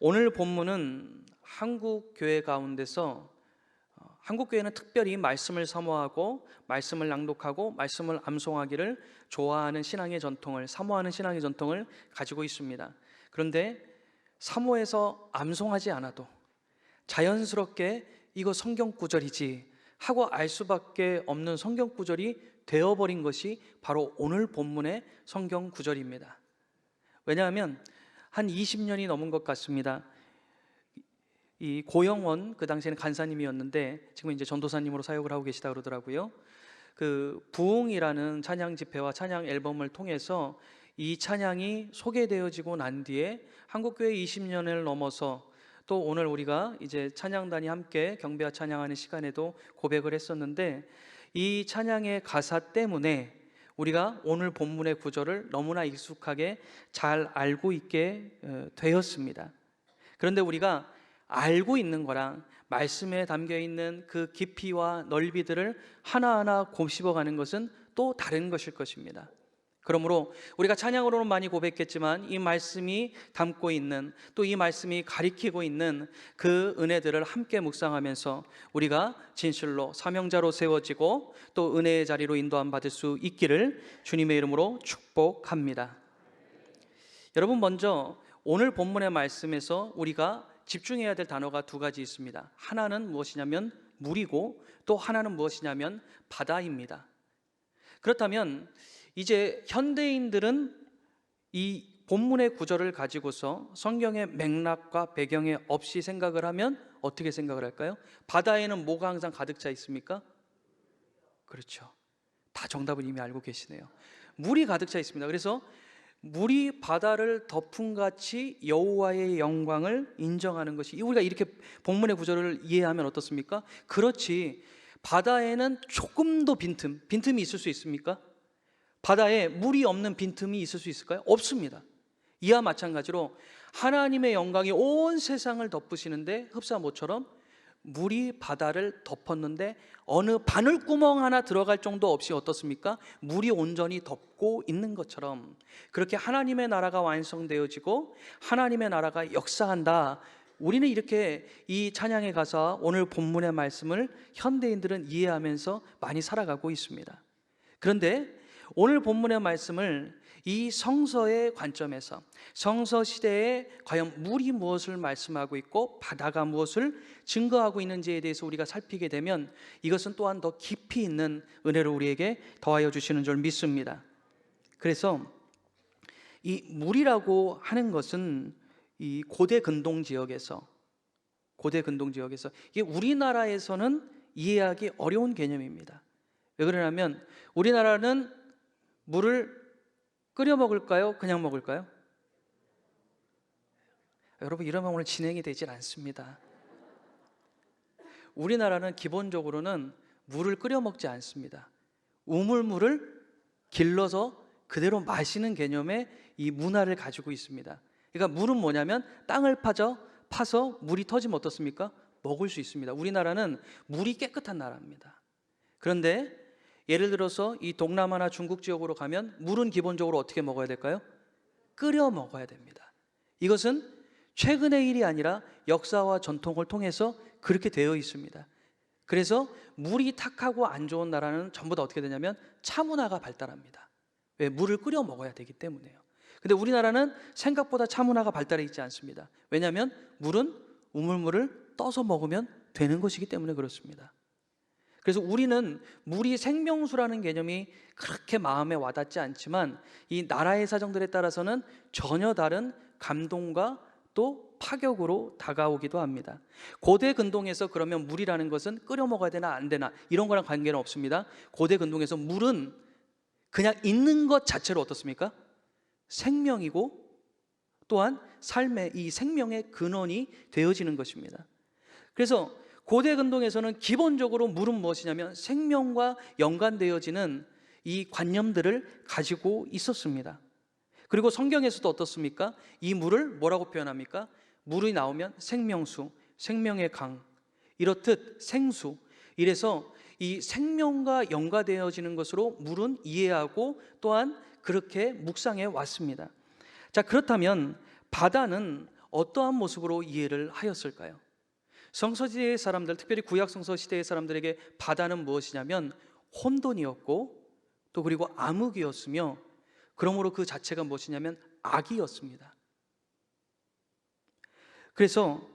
오늘 본문은 한국 교회 가운데서 한국 교회는 특별히 말씀을 사모하고 말씀을 낭독하고 말씀을 암송하기를 좋아하는 신앙의 전통을, 사모하는 신앙의 전통을 가지고 있습니다. 그런데 사모해서 암송하지 않아도 자연스럽게 이거 성경 구절이지 하고 알 수밖에 없는 성경 구절이 되어버린 것이 바로 오늘 본문의 성경 구절입니다. 왜냐하면 한 20년이 넘은 것 같습니다. 이 고영원, 그 당시에는 간사님이었는데 지금 이제 전도사님으로 사역을 하고 계시다 그러더라고요. 그 부흥이라는 찬양 집회와 찬양 앨범을 통해서 이 찬양이 소개되어지고 난 뒤에 한국교회 20년을 넘어서 또 오늘 우리가 이제 찬양단이 함께 경배와 찬양하는 시간에도 고백을 했었는데, 이 찬양의 가사 때문에 우리가 오늘 본문의 구절을 너무나 익숙하게 잘 알고 있게 되었습니다. 그런데 우리가 알고 있는 거랑 말씀에 담겨 있는 그 깊이와 넓이들을 하나하나 곱씹어가는 것은 또 다른 것일 것입니다. 그러므로 우리가 찬양으로는 많이 고백했지만 이 말씀이 담고 있는, 또 이 말씀이 가리키고 있는 그 은혜들을 함께 묵상하면서 우리가 진실로 사명자로 세워지고 또 은혜의 자리로 인도함 받을 수 있기를 주님의 이름으로 축복합니다. 여러분, 먼저 오늘 본문의 말씀에서 우리가 집중해야 될 단어가 두 가지 있습니다. 하나는 무엇이냐면 물이고, 또 하나는 무엇이냐면 바다입니다. 그렇다면 이제 현대인들은 이 본문의 구절을 가지고서 성경의 맥락과 배경에 없이 생각을 하면 어떻게 생각을 할까요? 바다에는 뭐가 항상 가득 차 있습니까? 그렇죠. 다 정답을 이미 알고 계시네요. 물이 가득 차 있습니다. 그래서 물이 바다를 덮음같이 여호와의 영광을 인정하는 것이, 우리가 이렇게 본문의 구절을 이해하면 어떻습니까? 그렇지, 바다에는 조금도 빈틈이 있을 수 있습니까? 바다에 물이 없는 빈틈이 있을 수 있을까요? 없습니다. 이와 마찬가지로 하나님의 영광이 온 세상을 덮으시는데 흡사모처럼 물이 바다를 덮었는데 어느 바늘구멍 하나 들어갈 정도 없이 어떻습니까? 물이 온전히 덮고 있는 것처럼, 그렇게 하나님의 나라가 완성되어지고 하나님의 나라가 역사한다. 우리는 이렇게 이 찬양의 가사, 오늘 본문의 말씀을 현대인들은 이해하면서 많이 살아가고 있습니다. 그런데 오늘 본문의 말씀을 이 성서의 관점에서, 성서 시대에 과연 물이 무엇을 말씀하고 있고 바다가 무엇을 증거하고 있는지에 대해서 우리가 살피게 되면 이것은 또한 더 깊이 있는 은혜를 우리에게 더하여 주시는 줄 믿습니다. 그래서 이 물이라고 하는 것은 이 고대 근동 지역에서 이게 우리나라에서는 이해하기 어려운 개념입니다. 왜 그러냐면 우리나라는 물을 끓여 먹을까요? 그냥 먹을까요? 여러분, 이러면 오늘 진행이 되질 않습니다. 우리나라는 기본적으로는 물을 끓여 먹지 않습니다. 우물물을 길러서 그대로 마시는 개념의 이 문화를 가지고 있습니다. 그러니까 물은 뭐냐면 땅을 파서 물이 터지면 어떻습니까? 먹을 수 있습니다. 우리나라는 물이 깨끗한 나라입니다. 그런데 예를 들어서 이 동남아나 중국 지역으로 가면 물은 기본적으로 어떻게 먹어야 될까요? 끓여 먹어야 됩니다. 이것은 최근의 일이 아니라 역사와 전통을 통해서 그렇게 되어 있습니다. 그래서 물이 탁하고 안 좋은 나라는 전부 다 어떻게 되냐면 차 문화가 발달합니다. 왜? 물을 끓여 먹어야 되기 때문에요. 근데 우리나라는 생각보다 차 문화가 발달해 있지 않습니다. 왜냐하면 물은 우물물을 떠서 먹으면 되는 것이기 때문에 그렇습니다. 그래서 우리는 물이 생명수라는 개념이 그렇게 마음에 와닿지 않지만 이 나라의 사정들에 따라서는 전혀 다른 감동과 또 파격으로 다가오기도 합니다. 고대 근동에서 그러면 물이라는 것은 끓여 먹어야 되나 안 되나 이런 거랑 관계는 없습니다. 고대 근동에서 물은 그냥 있는 것 자체로 어떻습니까? 생명이고 또한 삶의 이 생명의 근원이 되어지는 것입니다. 그래서 고대 근동에서는 기본적으로 물은 무엇이냐면 생명과 연관되어지는 이 관념들을 가지고 있었습니다. 그리고 성경에서도 어떻습니까? 이 물을 뭐라고 표현합니까? 물이 나오면 생명수, 생명의 강, 이렇듯 생수. 이래서 이 생명과 연관되어지는 것으로 물은 이해하고 또한 그렇게 묵상해 왔습니다. 자, 그렇다면 바다는 어떠한 모습으로 이해를 하였을까요? 성서시대의 사람들, 특별히 구약 성서시대의 사람들에게 바다는 무엇이냐면 혼돈이었고 또 그리고 암흑이었으며, 그러므로 그 자체가 무엇이냐면 악이었습니다. 그래서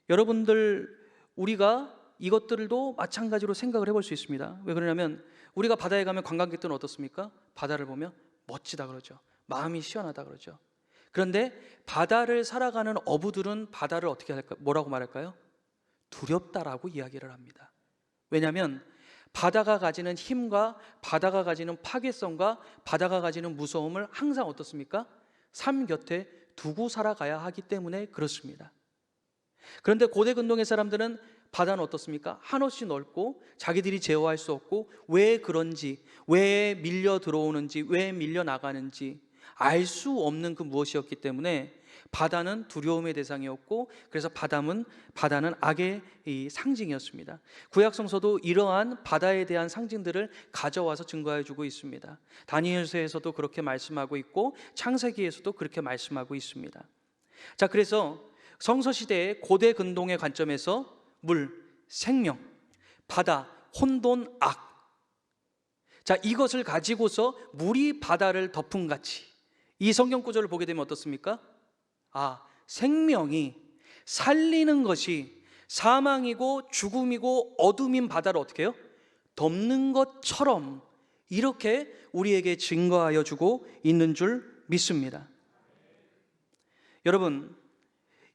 여러분들, 우리가 이것들도 마찬가지로 생각을 해볼 수 있습니다. 왜 그러냐면 우리가 바다에 가면 관광객들은 어떻습니까? 바다를 보면 멋지다 그러죠. 마음이 시원하다 그러죠. 그런데 바다를 살아가는 어부들은 바다를 어떻게 할까? 뭐라고 말할까요? 두렵다라고 이야기를 합니다. 왜냐하면 바다가 가지는 힘과 바다가 가지는 파괴성과 바다가 가지는 무서움을 항상 어떻습니까? 삶 곁에 두고 살아가야 하기 때문에 그렇습니다. 그런데 고대 근동의 사람들은 바다는 어떻습니까? 한없이 넓고 자기들이 제어할 수 없고 왜 그런지, 왜 밀려 들어오는지, 왜 밀려 나가는지 알 수 없는 그 무엇이었기 때문에 바다는 두려움의 대상이었고, 그래서 바다는 악의 이 상징이었습니다. 구약 성서도 이러한 바다에 대한 상징들을 가져와서 증거해 주고 있습니다. 다니엘서에서도 그렇게 말씀하고 있고 창세기에서도 그렇게 말씀하고 있습니다. 자, 그래서 성서 시대의 고대 근동의 관점에서 물, 생명, 바다, 혼돈, 악, 자, 이것을 가지고서 물이 바다를 덮은 같이 이 성경 구절을 보게 되면 어떻습니까? 생명이 살리는 것이 사망이고 죽음이고 어둠인 바다를 어떻게 해요? 덮는 것처럼 이렇게 우리에게 증거하여 주고 있는 줄 믿습니다. 여러분,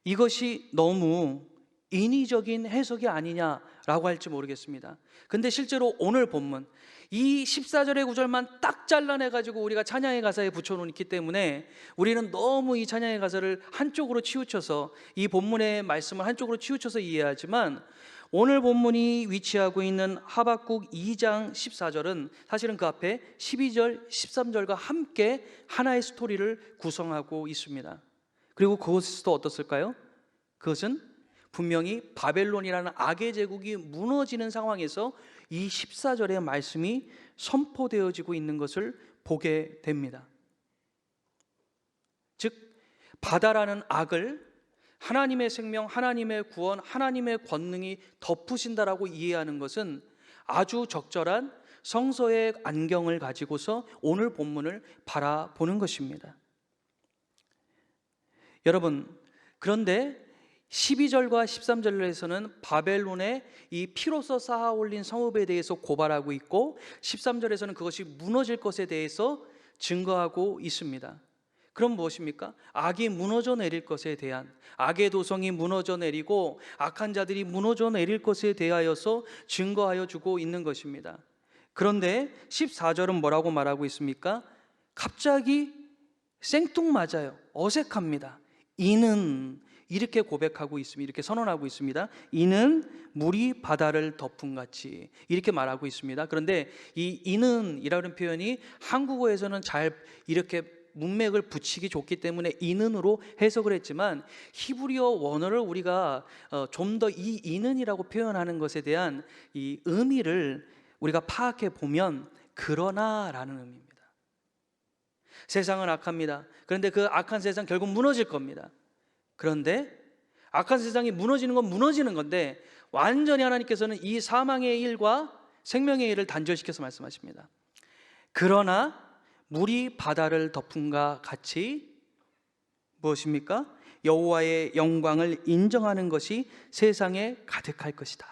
이것이 너무 인위적인 해석이 아니냐라고 할지 모르겠습니다. 근데 실제로 오늘 본문 이 14절의 구절만 딱 잘라내가지고 우리가 찬양의 가사에 붙여놓기 때문에 우리는 너무 이 찬양의 가사를 한쪽으로 치우쳐서 이 본문의 말씀을 한쪽으로 치우쳐서 이해하지만, 오늘 본문이 위치하고 있는 하박국 2장 14절은 사실은 그 앞에 12절, 13절과 함께 하나의 스토리를 구성하고 있습니다. 그리고 그것도 어떻을까요? 그것은 분명히 바벨론이라는 악의 제국이 무너지는 상황에서 이 14절의 말씀이 선포되어지고 있는 것을 보게 됩니다. 즉, 바다라는 악을 하나님의 생명, 하나님의 구원, 하나님의 권능이 덮으신다라고 이해하는 것은 아주 적절한 성서의 안경을 가지고서 오늘 본문을 바라보는 것입니다. 여러분, 그런데 12절과 13절에서는 바벨론의 이 피로써 쌓아 올린 성읍에 대해서 고발하고 있고, 13절에서는 그것이 무너질 것에 대해서 증거하고 있습니다. 그럼 무엇입니까? 악이 무너져 내릴 것에 대한, 악의 도성이 무너져 내리고 악한 자들이 무너져 내릴 것에 대하여서 증거하여 주고 있는 것입니다. 그런데 14절은 뭐라고 말하고 있습니까? 갑자기 생뚱맞아요. 어색합니다. 이는 이렇게 고백하고 있습니다. 이렇게 선언하고 있습니다. 이는 물이 바다를 덮은 같이, 이렇게 말하고 있습니다. 그런데 이 이는이라는 표현이 한국어에서는 잘 이렇게 문맥을 붙이기 좋기 때문에 이는으로 해석을 했지만, 히브리어 원어를 우리가 좀 더 이 이는이라고 표현하는 것에 대한 이 의미를 우리가 파악해 보면 그러나라는 의미입니다. 세상은 악합니다. 그런데 그 악한 세상 결국 무너질 겁니다. 그런데 악한 세상이 무너지는 건 무너지는 건데, 완전히 하나님께서는 이 사망의 일과 생명의 일을 단절시켜서 말씀하십니다. 그러나 물이 바다를 덮음과 같이 무엇입니까? 여호와의 영광을 인정하는 것이 세상에 가득할 것이다.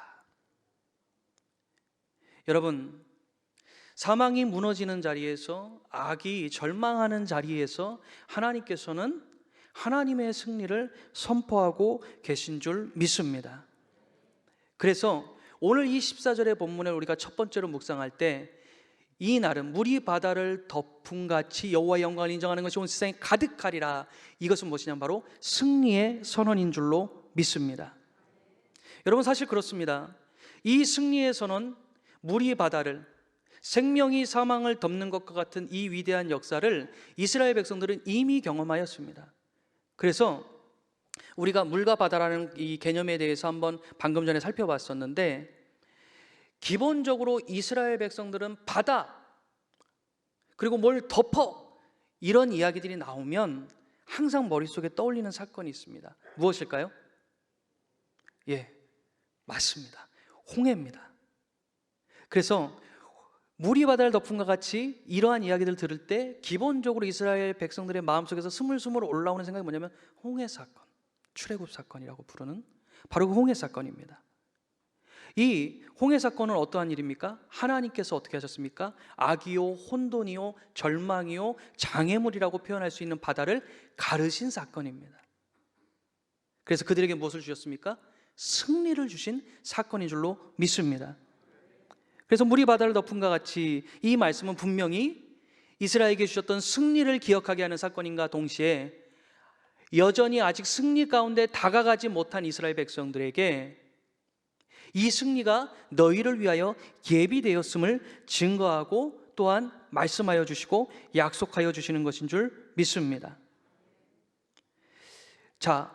여러분, 사망이 무너지는 자리에서, 악이 절망하는 자리에서 하나님께서는 하나님의 승리를 선포하고 계신 줄 믿습니다. 그래서 오늘 이 14절의 본문을 우리가 첫 번째로 묵상할 때, 이 날은 물이 바다를 덮음같이 여호와의 영광을 인정하는 것이 온 세상에 가득하리라, 이것은 무엇이냐면 바로 승리의 선언인 줄로 믿습니다. 여러분, 사실 그렇습니다. 이 승리의 선언, 물이 바다를, 생명이 사망을 덮는 것과 같은 이 위대한 역사를 이스라엘 백성들은 이미 경험하였습니다. 그래서 우리가 물과 바다라는 이 개념에 대해서 한번 방금 전에 살펴봤었는데, 기본적으로 이스라엘 백성들은 바다 그리고 뭘 덮어 이런 이야기들이 나오면 항상 머릿속에 떠올리는 사건이 있습니다. 무엇일까요? 예, 맞습니다. 홍해입니다. 그래서 물이 바다를 덮은과 같이 이러한 이야기들 들을 때 기본적으로 이스라엘 백성들의 마음속에서 스물스물 올라오는 생각이 뭐냐면 홍해 사건, 출애굽 사건이라고 부르는 바로 그 홍해 사건입니다. 이 홍해 사건은 어떠한 일입니까? 하나님께서 어떻게 하셨습니까? 악이요, 혼돈이요, 절망이요, 장애물이라고 표현할 수 있는 바다를 가르신 사건입니다. 그래서 그들에게 무엇을 주셨습니까? 승리를 주신 사건인 줄로 믿습니다. 그래서 물이 바다를 덮은과 같이 이 말씀은 분명히 이스라엘에게 주셨던 승리를 기억하게 하는 사건인가 동시에 여전히 아직 승리 가운데 다가가지 못한 이스라엘 백성들에게 이 승리가 너희를 위하여 예비되었음을 증거하고 또한 말씀하여 주시고 약속하여 주시는 것인 줄 믿습니다. 자,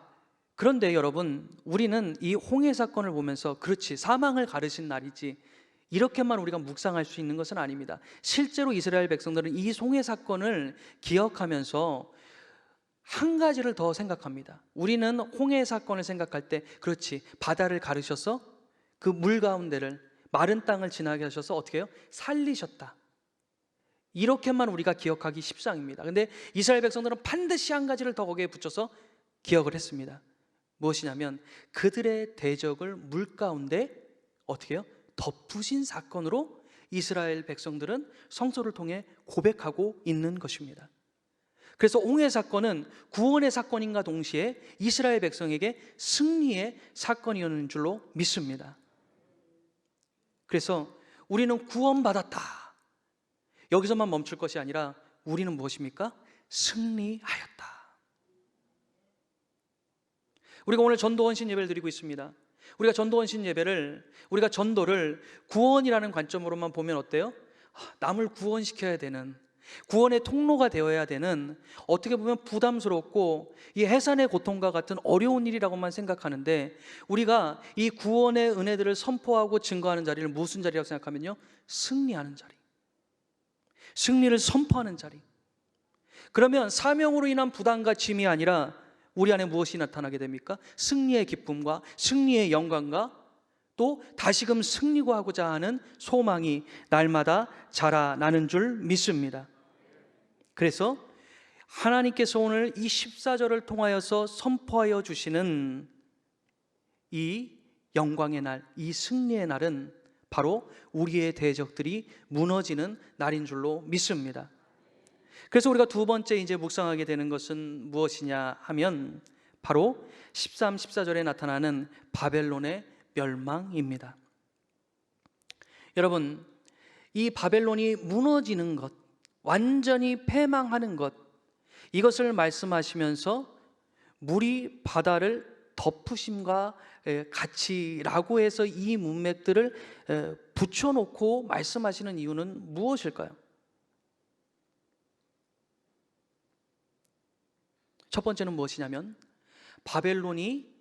그런데 여러분, 우리는 이 홍해 사건을 보면서 그렇지, 사망을 가르신 날이지, 이렇게만 우리가 묵상할 수 있는 것은 아닙니다. 실제로 이스라엘 백성들은 이 홍해 사건을 기억하면서 한 가지를 더 생각합니다. 우리는 홍해 사건을 생각할 때 그렇지, 바다를 가르셔서 그 물 가운데를, 마른 땅을 지나게 하셔서 어떻게 해요? 살리셨다. 이렇게만 우리가 기억하기 십상입니다. 근데 이스라엘 백성들은 반드시 한 가지를 더 거기에 붙여서 기억을 했습니다. 무엇이냐면 그들의 대적을 물 가운데 어떻게 해요? 덮으신 사건으로 이스라엘 백성들은 성서를 통해 고백하고 있는 것입니다. 그래서 홍해 사건은 구원의 사건인가 동시에 이스라엘 백성에게 승리의 사건이었는 줄로 믿습니다. 그래서 우리는 구원받았다, 여기서만 멈출 것이 아니라 우리는 무엇입니까? 승리하였다. 우리가 오늘 전도 헌신 예배를 드리고 있습니다. 우리가 전도 헌신 예배를, 우리가 전도를 구원이라는 관점으로만 보면 어때요? 남을 구원시켜야 되는, 구원의 통로가 되어야 되는, 어떻게 보면 부담스럽고 이 해산의 고통과 같은 어려운 일이라고만 생각하는데, 우리가 이 구원의 은혜들을 선포하고 증거하는 자리를 무슨 자리라고 생각하면요? 승리하는 자리, 승리를 선포하는 자리. 그러면 사명으로 인한 부담과 짐이 아니라 우리 안에 무엇이 나타나게 됩니까? 승리의 기쁨과 승리의 영광과 또 다시금 승리하고자 하는 소망이 날마다 자라나는 줄 믿습니다. 그래서 하나님께서 오늘 이 14절을 통하여서 선포하여 주시는 이 영광의 날, 이 승리의 날은 바로 우리의 대적들이 무너지는 날인 줄로 믿습니다. 그래서 우리가 두 번째 이제 묵상하게 되는 것은 무엇이냐 하면 바로 13, 14절에 나타나는 바벨론의 멸망입니다. 여러분, 이 바벨론이 무너지는 것, 완전히 패망하는 것, 이것을 말씀하시면서 물이 바다를 덮으심과 같이라고 해서 이 문맥들을 붙여놓고 말씀하시는 이유는 무엇일까요? 첫 번째는 무엇이냐면 바벨론이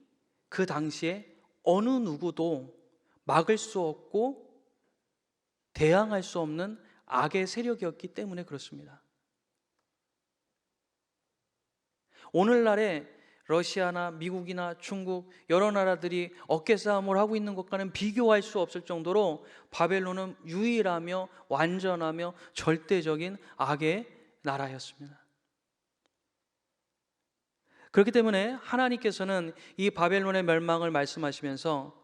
그 당시에 어느 누구도 막을 수 없고 대항할 수 없는 악의 세력이었기 때문에 그렇습니다. 오늘날의 러시아나 미국이나 중국 여러 나라들이 어깨싸움을 하고 있는 것과는 비교할 수 없을 정도로 바벨론은 유일하며 완전하며 절대적인 악의 나라였습니다. 그렇기 때문에 하나님께서는 이 바벨론의 멸망을 말씀하시면서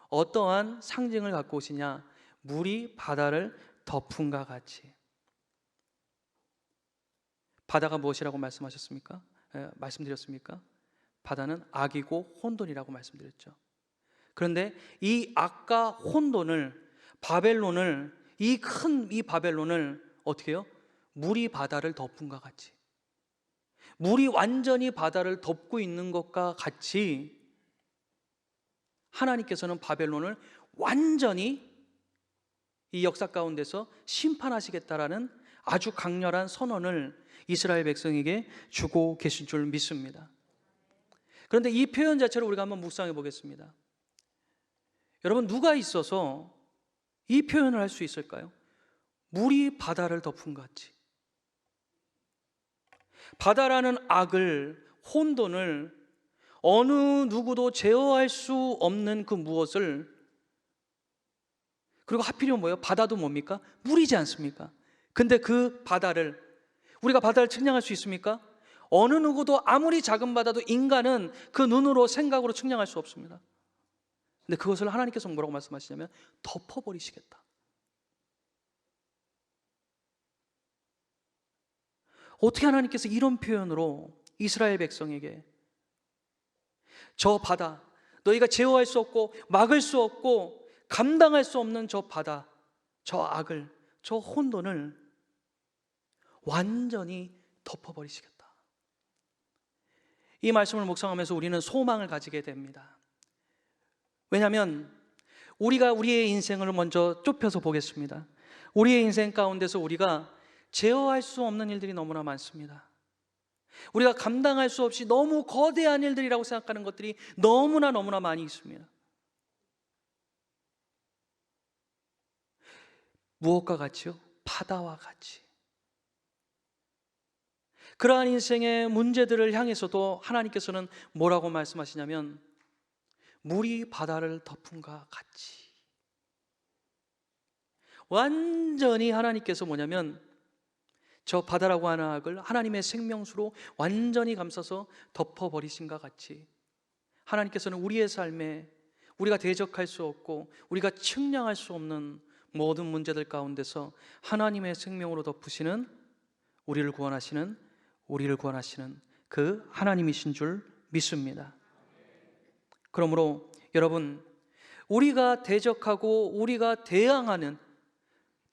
어떠한 상징을 갖고 오시냐? 물이 바다를 덮음과 같이. 바다가 무엇이라고 말씀하셨습니까? 말씀드렸습니까? 바다는 악이고 혼돈이라고 말씀드렸죠. 그런데 이 악과 혼돈을, 바벨론을, 이 큰 이 바벨론을 어떻게 해요? 물이 바다를 덮음과 같이, 물이 완전히 바다를 덮고 있는 것과 같이 하나님께서는 바벨론을 완전히 이 역사 가운데서 심판하시겠다라는 아주 강렬한 선언을 이스라엘 백성에게 주고 계신 줄 믿습니다. 그런데 이 표현 자체를 우리가 한번 묵상해 보겠습니다. 여러분, 누가 있어서 이 표현을 할 수 있을까요? 물이 바다를 덮은 것 같이. 바다라는 악을, 혼돈을, 어느 누구도 제어할 수 없는 그 무엇을, 그리고 하필이면 뭐예요? 바다도 뭡니까? 물이지 않습니까? 근데 그 바다를, 우리가 바다를 측량할 수 있습니까? 어느 누구도, 아무리 작은 바다도 인간은 그 눈으로, 생각으로 측량할 수 없습니다. 근데 그것을 하나님께서 뭐라고 말씀하시냐면 덮어버리시겠다. 어떻게 하나님께서 이런 표현으로 이스라엘 백성에게 저 바다, 너희가 제어할 수 없고 막을 수 없고 감당할 수 없는 저 바다, 저 악을, 저 혼돈을 완전히 덮어버리시겠다. 이 말씀을 묵상하면서 우리는 소망을 가지게 됩니다. 왜냐하면 우리가 우리의 인생을 먼저 좁혀서 보겠습니다. 우리의 인생 가운데서 우리가 제어할 수 없는 일들이 너무나 많습니다. 우리가 감당할 수 없이 너무 거대한 일들이라고 생각하는 것들이 너무나 많이 있습니다. 무엇과 같이요? 바다와 같이. 그러한 인생의 문제들을 향해서도 하나님께서는 뭐라고 말씀하시냐면 물이 바다를 덮음과 같이. 완전히 하나님께서 뭐냐면 저 바다라고 하는 악을 하나님의 생명수로 완전히 감싸서 덮어버리신과 같이 하나님께서는 우리의 삶에 우리가 대적할 수 없고 우리가 측량할 수 없는 모든 문제들 가운데서 하나님의 생명으로 덮으시는, 우리를 구원하시는 그 하나님이신 줄 믿습니다. 그러므로 여러분, 우리가 대적하고 우리가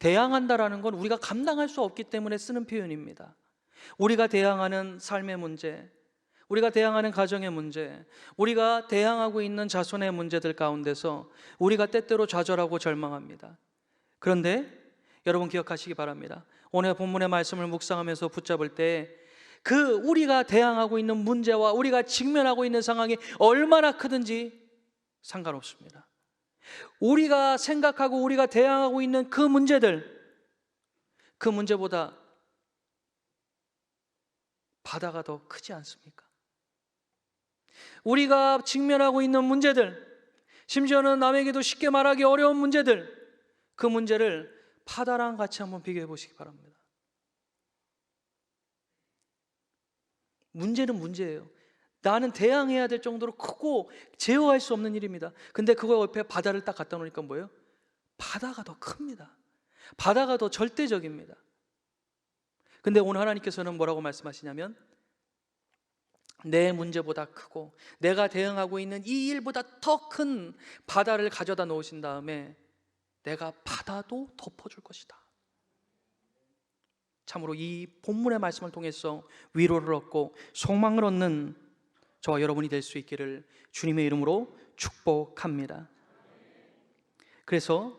대항한다라는 건 우리가 감당할 수 없기 때문에 쓰는 표현입니다. 우리가 대항하는 삶의 문제, 우리가 대항하는 가정의 문제, 우리가 대항하고 있는 자손의 문제들 가운데서 우리가 때때로 좌절하고 절망합니다. 그런데 여러분 기억하시기 바랍니다. 오늘 본문의 말씀을 묵상하면서 붙잡을 때 그 우리가 대항하고 있는 문제와 우리가 직면하고 있는 상황이 얼마나 크든지 상관없습니다. 우리가 생각하고 우리가 대항하고 있는 그 문제들, 그 문제보다 바다가 더 크지 않습니까? 우리가 직면하고 있는 문제들, 심지어는 남에게도 쉽게 말하기 어려운 문제들, 그 문제를 바다랑 같이 한번 비교해 보시기 바랍니다. 문제는 문제예요. 나는 대항해야 될 정도로 크고 제어할 수 없는 일입니다. 근데 그거 옆에 바다를 딱 갖다 놓으니까 뭐예요? 바다가 더 큽니다. 바다가 더 절대적입니다. 근데 오늘 하나님께서는 뭐라고 말씀하시냐면 내 문제보다 크고 내가 대응하고 있는 이 일보다 더 큰 바다를 가져다 놓으신 다음에 내가 바다도 덮어줄 것이다. 참으로 이 본문의 말씀을 통해서 위로를 얻고 소망을 얻는 저와 여러분이 될 수 있기를 주님의 이름으로 축복합니다. 그래서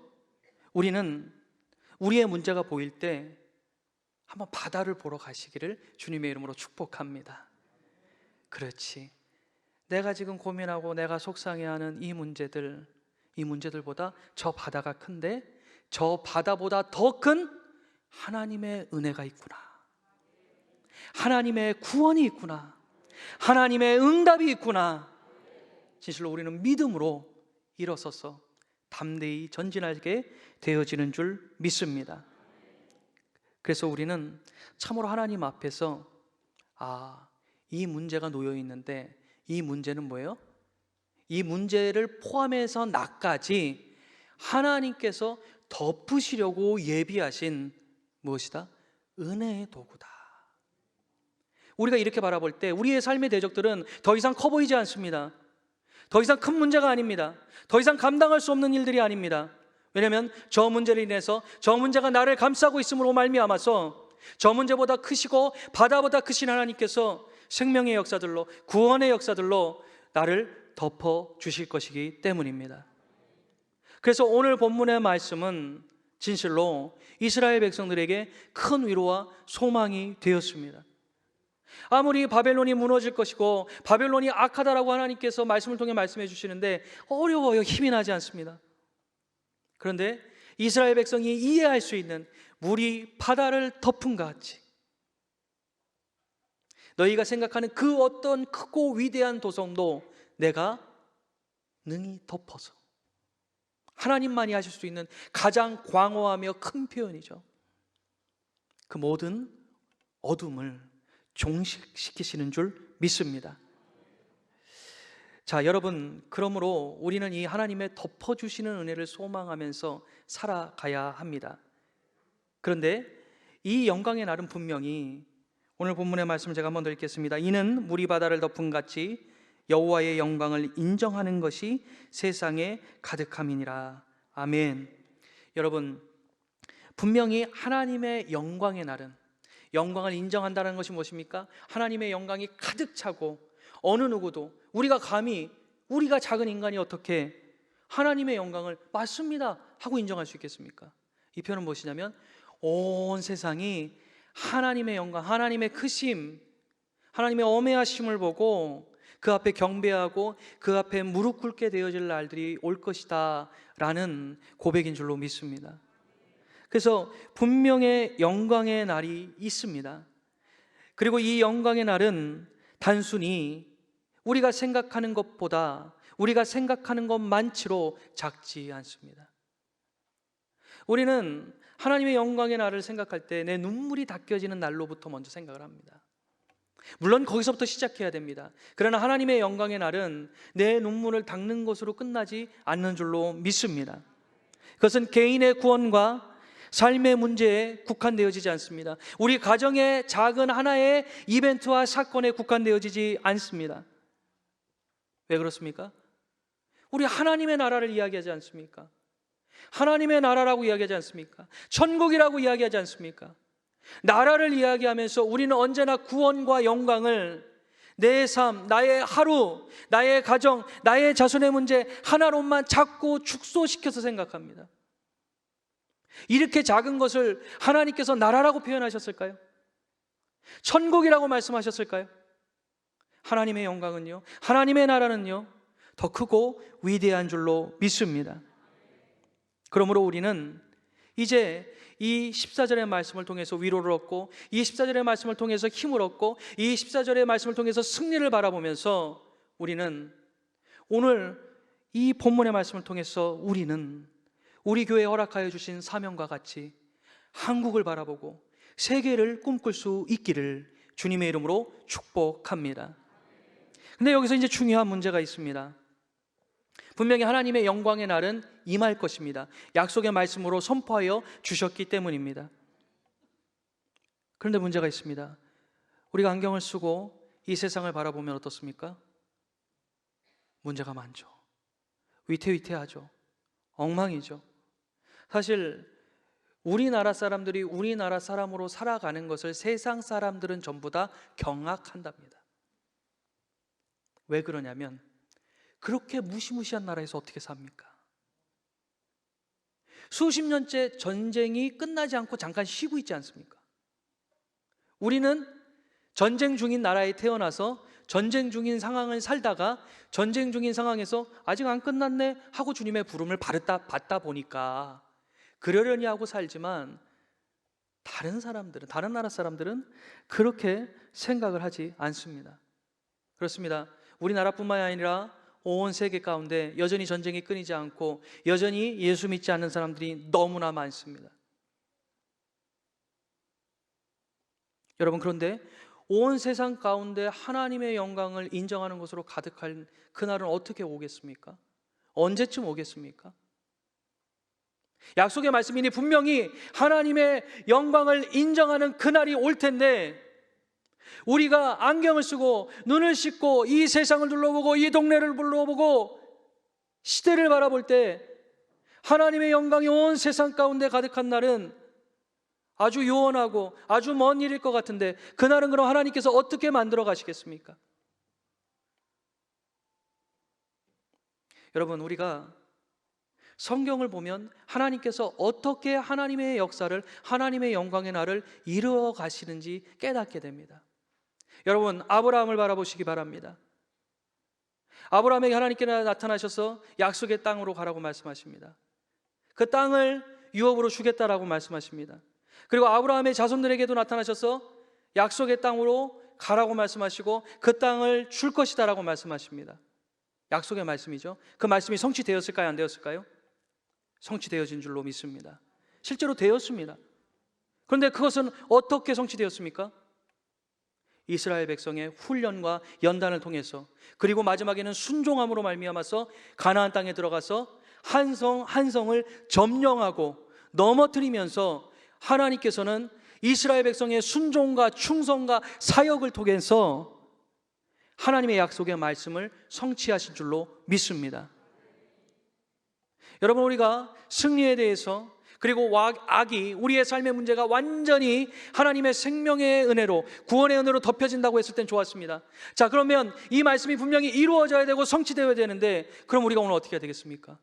우리는 우리의 문제가 보일 때 한번 바다를 보러 가시기를 주님의 이름으로 축복합니다. 그렇지, 내가 지금 고민하고 내가 속상해하는 이 문제들보다 저 바다가 큰데 저 바다보다 더 큰 하나님의 은혜가 있구나, 하나님의 구원이 있구나, 하나님의 응답이 있구나. 진실로 우리는 믿음으로 일어서서 담대히 전진하게 되어지는 줄 믿습니다. 그래서 우리는 참으로 하나님 앞에서 이 문제가 놓여 있는데 이 문제는 뭐예요? 이 문제를 포함해서 나까지 하나님께서 덮으시려고 예비하신 무엇이다? 은혜의 도구다. 우리가 이렇게 바라볼 때 우리의 삶의 대적들은 더 이상 커 보이지 않습니다. 더 이상 큰 문제가 아닙니다. 더 이상 감당할 수 없는 일들이 아닙니다. 왜냐하면 저 문제로 인해서 저 문제가 나를 감싸고 있음으로 말미암아서 저 문제보다 크시고 바다보다 크신 하나님께서 생명의 역사들로, 구원의 역사들로 나를 덮어주실 것이기 때문입니다. 그래서 오늘 본문의 말씀은 진실로 이스라엘 백성들에게 큰 위로와 소망이 되었습니다. 아무리 바벨론이 무너질 것이고 바벨론이 악하다라고 하나님께서 말씀을 통해 말씀해 주시는데 어려워요. 힘이 나지 않습니다. 그런데 이스라엘 백성이 이해할 수 있는 물이 바다를 덮은 것 같이 너희가 생각하는 그 어떤 크고 위대한 도성도 내가 능히 덮어서. 하나님만이 하실 수 있는 가장 광활하며 큰 표현이죠. 그 모든 어둠을 종식시키시는 줄 믿습니다. 자, 여러분, 그러므로 우리는 이 하나님의 덮어주시는 은혜를 소망하면서 살아가야 합니다. 그런데 이 영광의 날은 분명히, 오늘 본문의 말씀을 제가 한번 더 읽겠습니다. 이는 물이 바다를 덮은 같이 여호와의 영광을 인정하는 것이 세상에 가득함이니라. 아멘. 여러분, 분명히 하나님의 영광의 날은, 영광을 인정한다는 것이 무엇입니까? 하나님의 영광이 가득 차고 어느 누구도, 우리가 감히, 우리가 작은 인간이 어떻게 하나님의 영광을 맞습니다 하고 인정할 수 있겠습니까? 이 표현은 무엇이냐면 온 세상이 하나님의 영광, 하나님의 크심, 하나님의 어메하심을 보고 그 앞에 경배하고 그 앞에 무릎 꿇게 되어질 날들이 올 것이다 라는 고백인 줄로 믿습니다. 그래서 분명히 영광의 날이 있습니다. 그리고 이 영광의 날은 단순히 우리가 생각하는 것보다, 우리가 생각하는 것만치로 작지 않습니다. 우리는 하나님의 영광의 날을 생각할 때 내 눈물이 닦여지는 날로부터 먼저 생각을 합니다. 물론 거기서부터 시작해야 됩니다. 그러나 하나님의 영광의 날은 내 눈물을 닦는 것으로 끝나지 않는 줄로 믿습니다. 그것은 개인의 구원과 삶의 문제에 국한되어지지 않습니다. 우리 가정의 작은 하나의 이벤트와 사건에 국한되어지지 않습니다. 왜 그렇습니까? 우리 하나님의 나라를 이야기하지 않습니까? 하나님의 나라라고 이야기하지 않습니까? 천국이라고 이야기하지 않습니까? 나라를 이야기하면서 우리는 언제나 구원과 영광을 내 삶, 나의 하루, 나의 가정, 나의 자손의 문제 하나로만 자꾸 축소시켜서 생각합니다. 이렇게 작은 것을 하나님께서 나라라고 표현하셨을까요? 천국이라고 말씀하셨을까요? 하나님의 영광은요, 하나님의 나라는요, 더 크고 위대한 줄로 믿습니다. 그러므로 우리는 이제 이 14절의 말씀을 통해서 위로를 얻고, 이 14절의 말씀을 통해서 힘을 얻고, 이 14절의 말씀을 통해서 승리를 바라보면서 우리는 오늘 이 본문의 말씀을 통해서 우리는 우리 교회에 허락하여 주신 사명과 같이 한국을 바라보고 세계를 꿈꿀 수 있기를 주님의 이름으로 축복합니다. 근데 여기서 이제 중요한 문제가 있습니다. 분명히 하나님의 영광의 날은 임할 것입니다. 약속의 말씀으로 선포하여 주셨기 때문입니다. 그런데 문제가 있습니다. 우리가 안경을 쓰고 이 세상을 바라보면 어떻습니까? 문제가 많죠. 위태위태하죠. 엉망이죠. 사실 우리나라 사람들이 우리나라 사람으로 살아가는 것을 세상 사람들은 전부 다 경악한답니다. 왜 그러냐면 그렇게 무시무시한 나라에서 어떻게 삽니까? 수십 년째 전쟁이 끝나지 않고 잠깐 쉬고 있지 않습니까? 우리는 전쟁 중인 나라에 태어나서 전쟁 중인 상황을 살다가 전쟁 중인 상황에서 아직 안 끝났네 하고 주님의 부름을 받다 보니까 그러려니 하고 살지만, 다른 사람들은, 다른 나라 사람들은 그렇게 생각을 하지 않습니다. 그렇습니다. 우리나라뿐만 아니라 온 세계 가운데 여전히 전쟁이 끊이지 않고 여전히 예수 믿지 않는 사람들이 너무나 많습니다. 여러분, 그런데 온 세상 가운데 하나님의 영광을 인정하는 것으로 가득할 그날은 어떻게 오겠습니까? 언제쯤 오겠습니까? 약속의 말씀이니 분명히 하나님의 영광을 인정하는 그날이 올 텐데, 우리가 안경을 쓰고 눈을 씻고 이 세상을 둘러보고 이 동네를 둘러보고 시대를 바라볼 때 하나님의 영광이 온 세상 가운데 가득한 날은 아주 요원하고 아주 먼 일일 것 같은데, 그날은 그럼 하나님께서 어떻게 만들어 가시겠습니까? 여러분, 우리가 성경을 보면 하나님께서 어떻게 하나님의 역사를, 하나님의 영광의 날을 이루어 가시는지 깨닫게 됩니다. 여러분, 아브라함을 바라보시기 바랍니다. 아브라함에게 하나님께서 나타나셔서 약속의 땅으로 가라고 말씀하십니다. 그 땅을 유업으로 주겠다라고 말씀하십니다. 그리고 아브라함의 자손들에게도 나타나셔서 약속의 땅으로 가라고 말씀하시고 그 땅을 줄 것이다 라고 말씀하십니다. 약속의 말씀이죠. 그 말씀이 성취되었을까요? 안 되었을까요? 성취되어진 줄로 믿습니다. 실제로 되었습니다. 그런데 그것은 어떻게 성취되었습니까? 이스라엘 백성의 훈련과 연단을 통해서, 그리고 마지막에는 순종함으로 말미암아서 가나안 땅에 들어가서 한 성 한 성을 점령하고 넘어뜨리면서 하나님께서는 이스라엘 백성의 순종과 충성과 사역을 통해서 하나님의 약속의 말씀을 성취하신 줄로 믿습니다. 여러분, 우리가 승리에 대해서, 그리고 악이 우리의 삶의 문제가 완전히 하나님의 생명의 은혜로, 구원의 은혜로 덮여진다고 했을 땐 좋았습니다. 자, 그러면 이 말씀이 분명히 이루어져야 되고 성취되어야 되는데, 그럼 우리가 오늘 어떻게 해야 되겠습니까?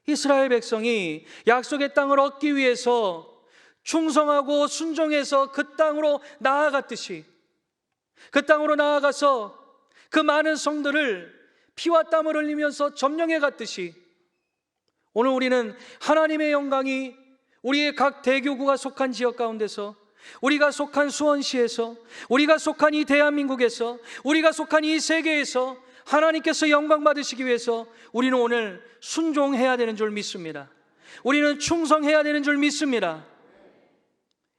이스라엘 백성이 약속의 땅을 얻기 위해서 충성하고 순종해서 그 땅으로 나아갔듯이, 그 땅으로 나아가서 그 많은 성들을 피와 땀을 흘리면서 점령해 갔듯이, 오늘 우리는 하나님의 영광이 우리의 각 대교구가 속한 지역 가운데서, 우리가 속한 수원시에서, 우리가 속한 이 대한민국에서, 우리가 속한 이 세계에서 하나님께서 영광 받으시기 위해서 우리는 오늘 순종해야 되는 줄 믿습니다. 우리는 충성해야 되는 줄 믿습니다.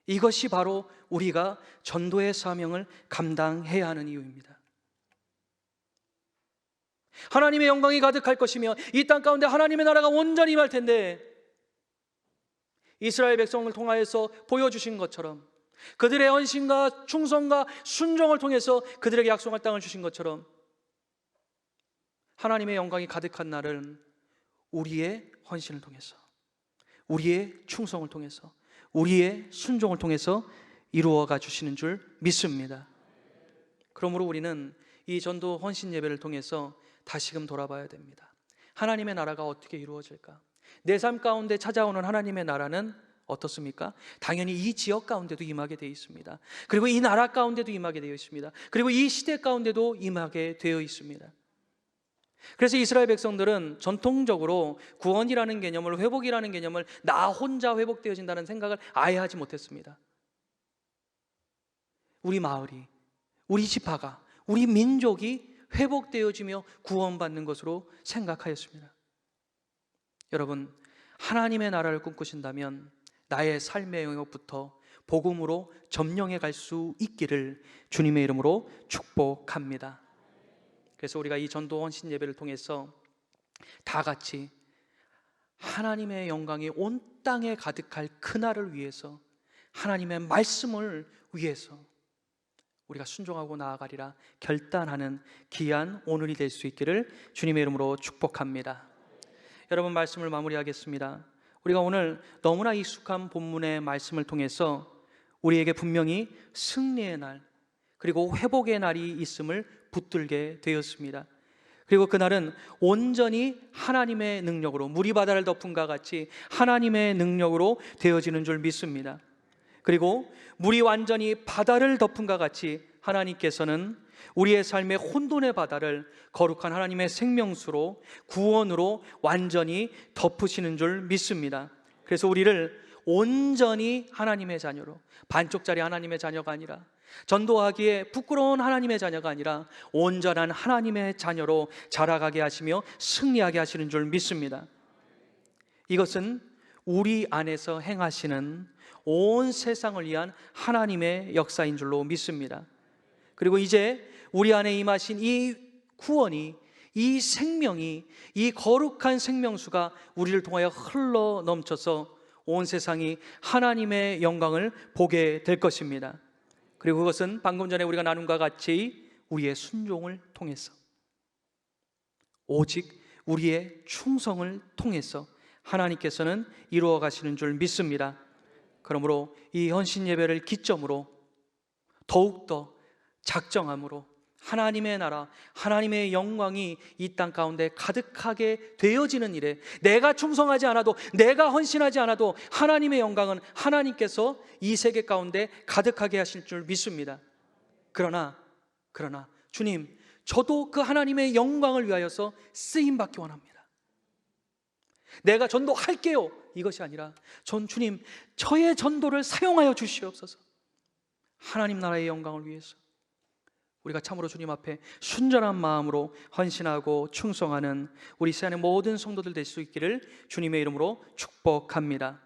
이것이 바로 우리가 전도의 사명을 감당해야 하는 이유입니다. 하나님의 영광이 가득할 것이며 이 땅 가운데 하나님의 나라가 온전히 임할 텐데, 이스라엘 백성을 통하여서 보여주신 것처럼, 그들의 헌신과 충성과 순종을 통해서 그들에게 약속할 땅을 주신 것처럼, 하나님의 영광이 가득한 날은 우리의 헌신을 통해서, 우리의 충성을 통해서, 우리의 순종을 통해서 이루어가 주시는 줄 믿습니다. 그러므로 우리는 이 전도 헌신 예배를 통해서 다시금 돌아봐야 됩니다. 하나님의 나라가 어떻게 이루어질까? 내 삶 가운데 찾아오는 하나님의 나라는 어떻습니까? 당연히 이 지역 가운데도 임하게 되어 있습니다. 그리고 이 나라 가운데도 임하게 되어 있습니다. 그리고 이 시대 가운데도 임하게 되어 있습니다. 그래서 이스라엘 백성들은 전통적으로 구원이라는 개념을, 회복이라는 개념을 나 혼자 회복되어진다는 생각을 아예 하지 못했습니다. 우리 마을이, 우리 지파가, 우리 민족이 회복되어지며 구원받는 것으로 생각하였습니다. 여러분, 하나님의 나라를 꿈꾸신다면 나의 삶의 영역부터 복음으로 점령해 갈 수 있기를 주님의 이름으로 축복합니다. 그래서 우리가 이 전도 헌신 예배를 통해서 다 같이 하나님의 영광이 온 땅에 가득할 그날을 위해서, 하나님의 말씀을 위해서 우리가 순종하고 나아가리라 결단하는 귀한 오늘이 될 수 있기를 주님의 이름으로 축복합니다. 여러분, 말씀을 마무리하겠습니다. 우리가 오늘 너무나 익숙한 본문의 말씀을 통해서 우리에게 분명히 승리의 날, 그리고 회복의 날이 있음을 붙들게 되었습니다. 그리고 그날은 온전히 하나님의 능력으로, 물이 바다를 덮은 것 같이 하나님의 능력으로 되어지는 줄 믿습니다. 그리고 물이 완전히 바다를 덮은 것 같이 하나님께서는 우리의 삶의 혼돈의 바다를 거룩한 하나님의 생명수로, 구원으로 완전히 덮으시는 줄 믿습니다. 그래서 우리를 온전히 하나님의 자녀로, 반쪽짜리 하나님의 자녀가 아니라, 전도하기에 부끄러운 하나님의 자녀가 아니라 온전한 하나님의 자녀로 자라가게 하시며 승리하게 하시는 줄 믿습니다. 이것은 우리 안에서 행하시는 온 세상을 위한 하나님의 역사인 줄로 믿습니다. 그리고 이제 우리 안에 임하신 이 구원이, 이 생명이, 이 거룩한 생명수가 우리를 통하여 흘러 넘쳐서 온 세상이 하나님의 영광을 보게 될 것입니다. 그리고 그것은 방금 전에 우리가 나눈과 같이 우리의 순종을 통해서, 오직 우리의 충성을 통해서 하나님께서는 이루어 가시는 줄 믿습니다. 그러므로 이 헌신 예배를 기점으로 더욱더 작정함으로 하나님의 나라, 하나님의 영광이 이 땅 가운데 가득하게 되어지는 일에, 내가 충성하지 않아도, 내가 헌신하지 않아도 하나님의 영광은 하나님께서 이 세계 가운데 가득하게 하실 줄 믿습니다. 그러나 주님, 저도 그 하나님의 영광을 위하여서 쓰임받기 원합니다. 내가 전도할게요, 이것이 아니라 주님, 저의 전도를 사용하여 주시옵소서. 하나님 나라의 영광을 위해서, 우리가 참으로 주님 앞에 순전한 마음으로 헌신하고 충성하는 우리 시간의 모든 성도들 될 수 있기를 주님의 이름으로 축복합니다.